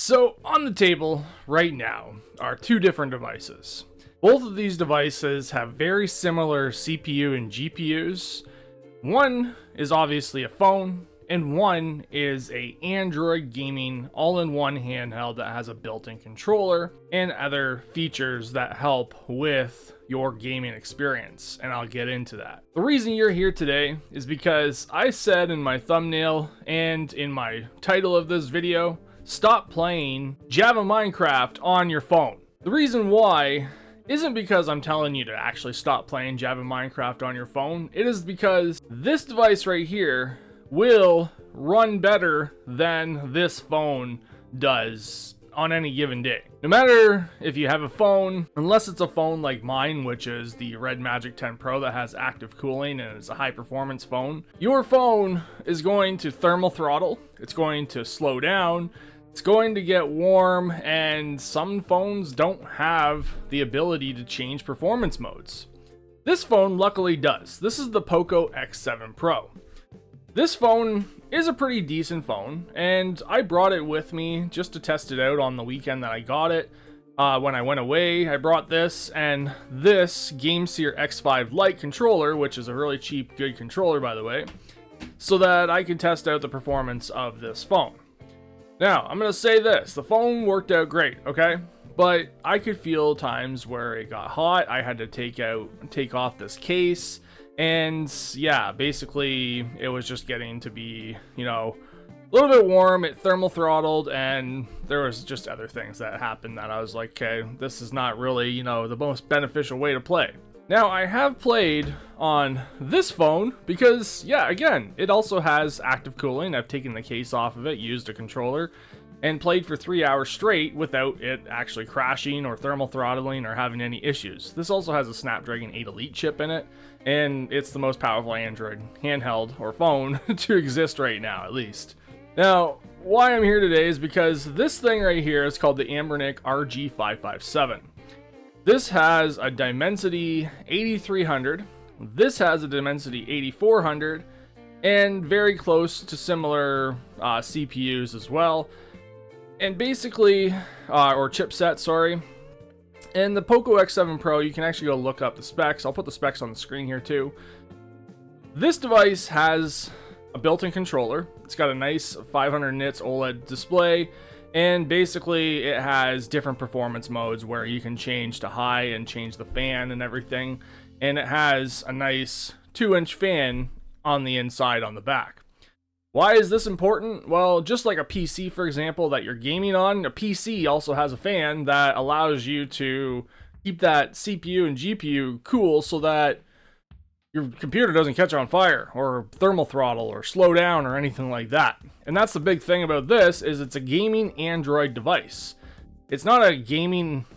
So on the table right now are two different devices. Both of these devices have very similar CPU and GPUs. One is obviously a phone, and one is a Android gaming all-in-one handheld that has a built-in controller and other features that help with your gaming experience, and I'll get into that. The reason you're here today is because I said in my thumbnail and in my title of this video, stop playing Java Minecraft on your phone. The reason why isn't because I'm telling you to actually stop playing Java Minecraft on your phone. It is because this device right here will run better than this phone does on any given day. No matter if you have a phone, unless it's a phone like mine, which is the Red Magic 10 Pro that has active cooling and is a high performance phone, your phone is going to thermal throttle, it's going to slow down, it's going to get warm, and some phones don't have the ability to change performance modes. This phone luckily does. This is the Poco X7 Pro. This phone is a pretty decent phone, and I brought it with me just to test it out on the weekend that I got it. When I went away, I brought this and this GameSeer X5 Lite controller, which is a really cheap, good controller by the way, so that I could test out the performance of this phone. Now, I'm going to say this, the phone worked out great, okay? But I could feel times where it got hot, I had to take off this case, and yeah, basically it was just getting to be, a little bit warm, it thermal throttled, and there was just other things that happened that I was like, okay, this is not really, the most beneficial way to play. Now, I have played on this phone because, yeah, again, it also has active cooling. I've taken the case off of it, used a controller, and played for 3 hours straight without it actually crashing or thermal throttling or having any issues. This also has a Snapdragon 8 Elite chip in it, and it's the most powerful Android handheld or phone to exist right now, at least. Now, why I'm here today is because this thing right here is called the Anbernic RG557. This has a Dimensity 8300, this has a Dimensity 8400, and very close to similar CPUs as well. And basically, or chipset, sorry. And the Poco X7 Pro, you can actually go look up the specs. I'll put the specs on the screen here too. This device has a built-in controller. It's got a nice 500 nits OLED display. And basically it has different performance modes where you can change to high and change the fan and everything. And it has a nice 2-inch fan on the inside on the back. Why is this important? Well, just like a PC, for example, that you're gaming on, a PC also has a fan that allows you to keep that CPU and GPU cool so that your computer doesn't catch on fire or thermal throttle or slow down or anything like that. And that's the big thing about this, is it's a gaming Android device. It's not a gaming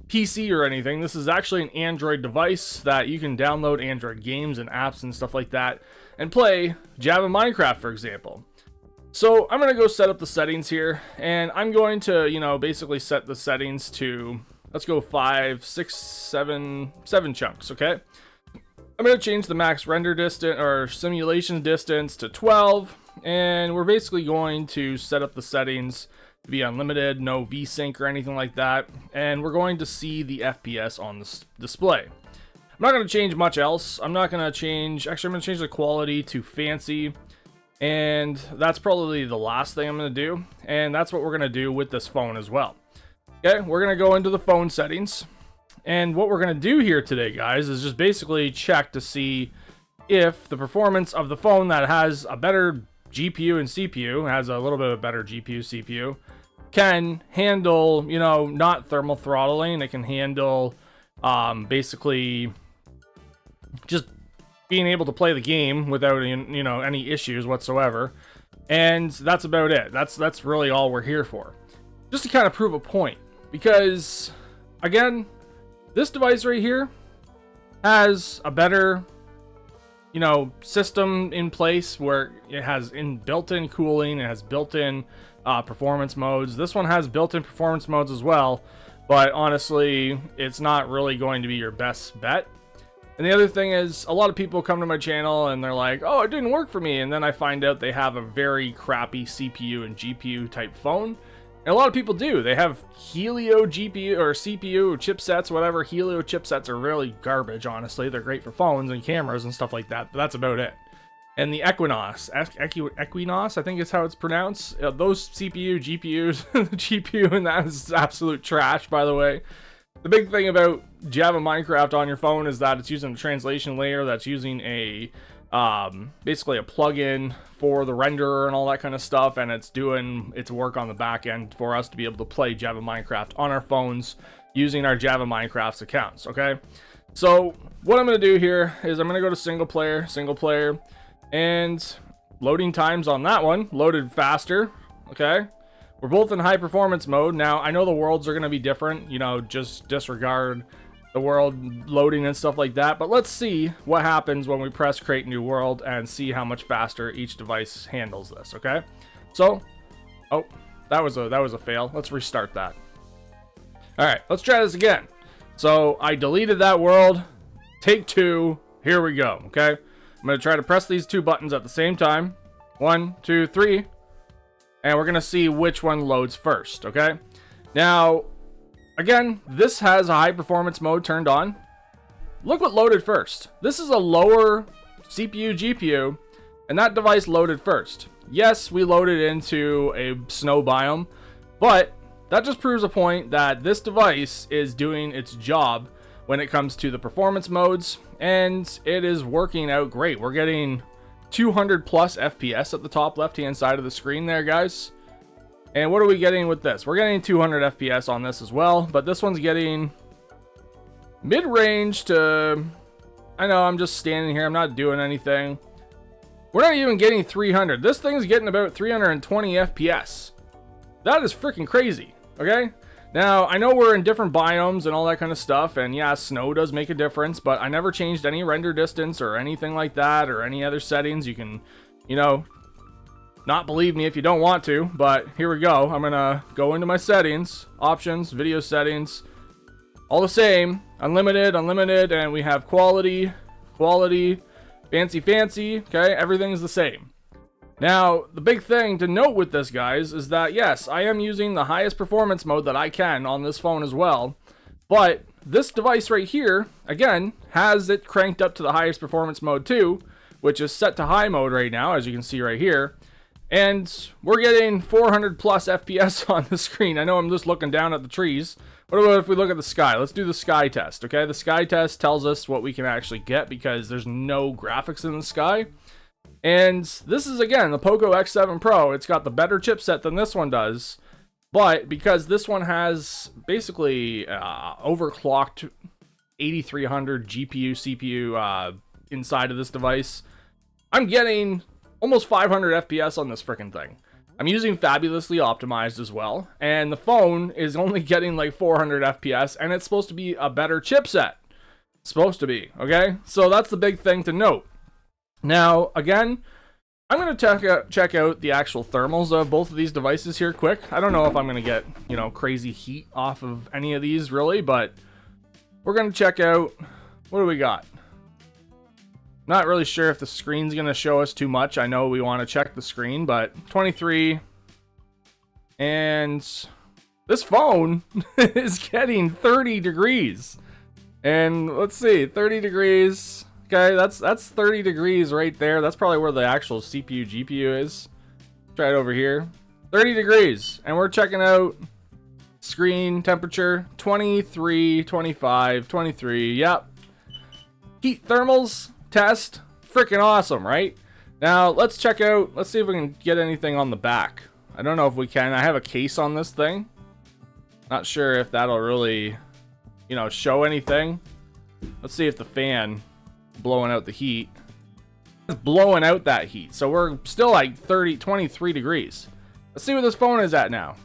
PC or anything. This is actually an Android device that you can download Android games and apps and stuff like that and play Java Minecraft, for example. So I'm going to go set up the settings here, and I'm going to, basically set the settings to, let's go 5, 6, 7 chunks, okay? I'm going to change the max render distance or simulation distance to 12, and we're basically going to set up the settings to be unlimited, no VSync or anything like that, and we're going to see the FPS on the display. I'm not going to change much else. I'm not going to change, actually I'm going to change the quality to fancy, and that's probably the last thing I'm going to do, and that's what we're going to do with this phone as well. Okay, we're going to go into the phone settings. And what we're going to do here today, guys, is just basically check to see if the performance of the phone that has a better GPU and CPU, has a little bit of a better GPU, CPU, can handle, not thermal throttling. It can handle basically just being able to play the game without, any issues whatsoever. And that's about it. That's really all we're here for. Just to kind of prove a point. Because, again, this device right here has a better, system in place where it has built-in cooling, it has built-in performance modes. This one has built-in performance modes as well, but honestly, it's not really going to be your best bet. And the other thing is, a lot of people come to my channel and they're like, oh, it didn't work for me. And then I find out they have a very crappy CPU and GPU type phone. And a lot of people do. They have Helio GPU or CPU chipsets, whatever. Helio chipsets are really garbage, honestly. They're great for phones and cameras and stuff like that, but that's about it. And the Equinox, Equinox, I think is how it's pronounced. Those CPU, GPUs, the GPU in that is absolute trash, by the way. The big thing about Java Minecraft on your phone is that it's using a translation layer that's using a basically a plugin for the renderer and all that kind of stuff, and it's doing its work on the back end for us to be able to play Java Minecraft on our phones using our Java Minecraft accounts. Okay, so what I'm going to do here is I'm going to go to single player, and loading times on that one loaded faster. Okay, we're both in high performance mode. Now I know the worlds are going to be different, you know, just disregard the world loading and stuff like that, but let's see what happens when we press create new world and see how much faster each device handles this. Okay, so that was a fail. Let's restart that. All right, let's try this again. So I deleted that world. Take two. Here we go. Okay, I'm gonna try to press these two buttons at the same time. 1, 2, 3, and we're gonna see which one loads first. Okay, now again, this has a high performance mode turned on. Look what loaded first. This is a lower CPU GPU, and that device loaded first. Yes, we loaded into a snow biome, but that just proves a point that this device is doing its job when it comes to the performance modes, and it is working out great. We're getting 200 plus FPS at the top left hand side of the screen there, guys. And what are we getting with this? We're getting 200 FPS on this as well, but this one's getting mid-range to, I know I'm just standing here, I'm not doing anything. We're not even getting 300. This thing's getting about 320 FPS. That is freaking crazy, okay? Now, I know we're in different biomes and all that kind of stuff, and yeah, snow does make a difference, but I never changed any render distance or anything like that, or any other settings. You can, you know, not believe me if you don't want to, but here we go. I'm gonna go into my settings, options, video settings, all the same, unlimited, and we have quality, fancy, okay? Everything's the same. Now, the big thing to note with this, guys, is that yes, I am using the highest performance mode that I can on this phone as well, but this device right here, again, has it cranked up to the highest performance mode too, which is set to high mode right now, as you can see right here. And we're getting 400 plus FPS on the screen. I know I'm just looking down at the trees. What about if we look at the sky? Let's do the sky test, okay? The sky test tells us what we can actually get because there's no graphics in the sky. And this is, again, the Poco X7 Pro. It's got the better chipset than this one does. But because this one has basically overclocked 8300 GPU, CPU inside of this device, I'm getting almost 500 FPS on this freaking thing. I'm using fabulously optimized as well, and the phone is only getting like 400 FPS, and it's supposed to be a better chipset. It's supposed to be, okay? So that's the big thing to note. Now, again, I'm going to check out the actual thermals of both of these devices here quick. I don't know if I'm going to get, you know, crazy heat off of any of these really, but we're going to check out, what do we got? Not really sure if the screen's going to show us too much. I know we want to check the screen, but 23. And this phone is getting 30 degrees. And let's see, 30 degrees. Okay, that's 30 degrees right there. That's probably where the actual CPU, GPU is. Try it over here. 30 degrees. And we're checking out screen temperature. 23, 25, 23. Yep. Heat thermals. Test, freaking awesome, right? Now let's check out, let's see if we can get anything on the back. I don't know if we can. I have a case on this thing. Not sure if that'll really, you know, show anything. Let's see if the fan blowing out the heat. It's blowing out that heat. So we're still like 23 degrees. Let's see where this phone is at now.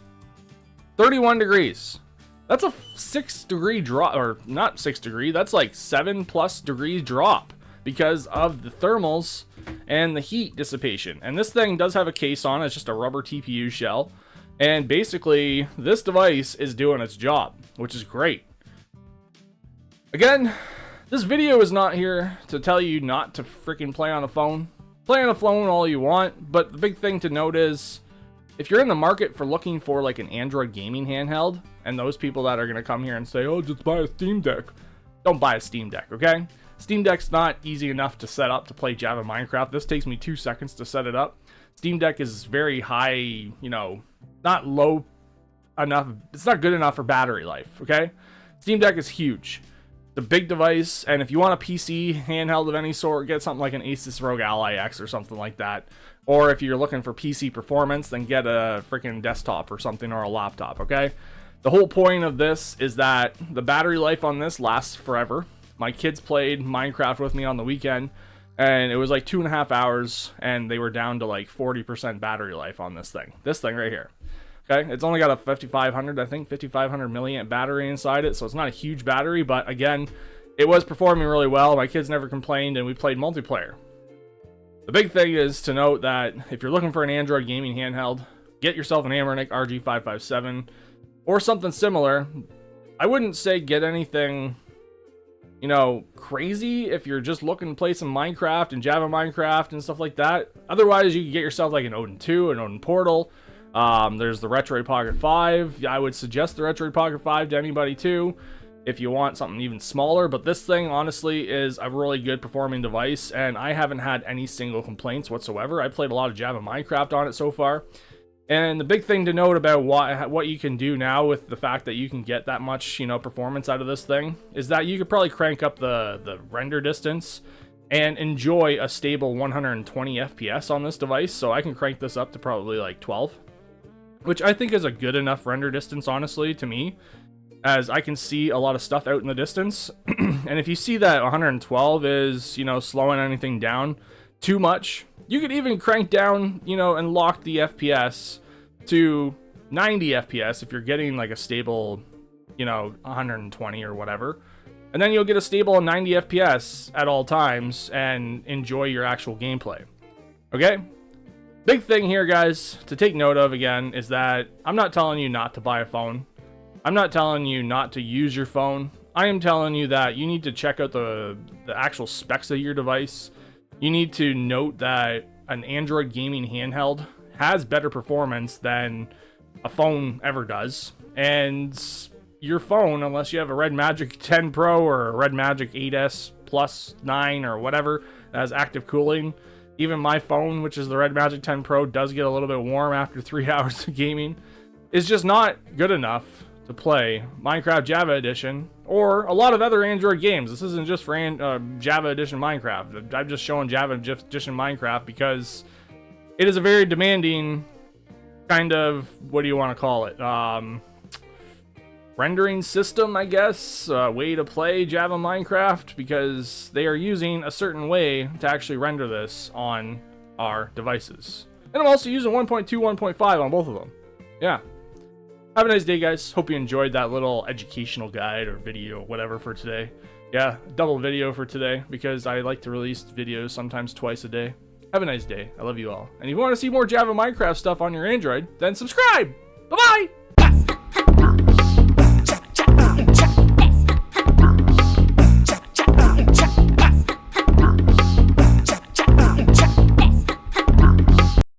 31 degrees. That's a 6 degree drop, or not 6 degree, that's like 7+ degrees drop, because of the thermals and the heat dissipation. And this thing does have a case on. It's just a rubber TPU shell. And basically, this device is doing its job, which is great. Again, this video is not here to tell you not to freaking play on a phone. Play on a phone all you want, but the big thing to note is if you're in the market for looking for like an Android gaming handheld, and those people that are going to come here and say, oh, just buy a Steam Deck, don't buy a Steam Deck, okay? Steam Deck's not easy enough to set up to play Java Minecraft. This takes me 2 seconds to set it up. Steam Deck is very high, you know, not low enough. It's not good enough for battery life, okay? Steam Deck is huge. It's a big device, and if you want a PC handheld of any sort, get something like an Asus ROG Ally X or something like that. Or if you're looking for PC performance, then get a freaking desktop or something, or a laptop, okay? The whole point of this is that the battery life on this lasts forever. My kids played Minecraft with me on the weekend, and it was like 2.5 hours, and they were down to like 40% battery life on this thing. This thing right here. Okay, it's only got a 5500, I think, 5500 milliamp battery inside it, so it's not a huge battery, but again, it was performing really well. My kids never complained, and we played multiplayer. The big thing is to note that if you're looking for an Android gaming handheld, get yourself an Anbernic RG557 or something similar. I wouldn't say get anything, you know, crazy if you're just looking to play some Minecraft and Java Minecraft and stuff like that. Otherwise, you can get yourself like an Odin 2, an Odin Portal. There's the Retroid Pocket 5. I would suggest the Retroid Pocket 5 to anybody too, if you want something even smaller. But this thing, honestly, is a really good performing device, and I haven't had any single complaints whatsoever. I played a lot of Java Minecraft on it so far. And the big thing to note about what you can do now with the fact that you can get that much, you know, performance out of this thing is that you could probably crank up the render distance and enjoy a stable 120 FPS on this device. So I can crank this up to probably like 12, which I think is a good enough render distance, honestly, to me, as I can see a lot of stuff out in the distance. And if you see that 112 is, you know, slowing anything down too much, you could even crank down, you know, and lock the FPS to 90 FPS if you're getting like a stable, you know, 120 or whatever. And then you'll get a stable 90 FPS at all times and enjoy your actual gameplay. Okay? Big thing here, guys, to take note of again is that I'm not telling you not to buy a phone. I'm not telling you not to use your phone. I am telling you that you need to check out the actual specs of your device. You need to note that an Android gaming handheld has better performance than a phone ever does. And your phone, unless you have a Red Magic 10 Pro or a Red Magic 8S Plus 9 or whatever that has active cooling, even my phone, which is the Red Magic 10 Pro, does get a little bit warm after 3 hours of gaming, is just not good enough to play Minecraft Java Edition or a lot of other Android games. This isn't just for Java Edition Minecraft. I'm just showing Java Edition Minecraft because it is a very demanding kind of, what do you want to call it? Rendering system, I guess, way to play Java Minecraft, because they are using a certain way to actually render this on our devices. And I'm also using 1.2, 1.5 on both of them. Yeah. Have a nice day, guys. Hope you enjoyed that little educational guide or video, whatever, for today. Yeah, double video for today, because I like to release videos sometimes twice a day. Have a nice day. I love you all. And if you want to see more Java Minecraft stuff on your Android, then subscribe. Bye-bye!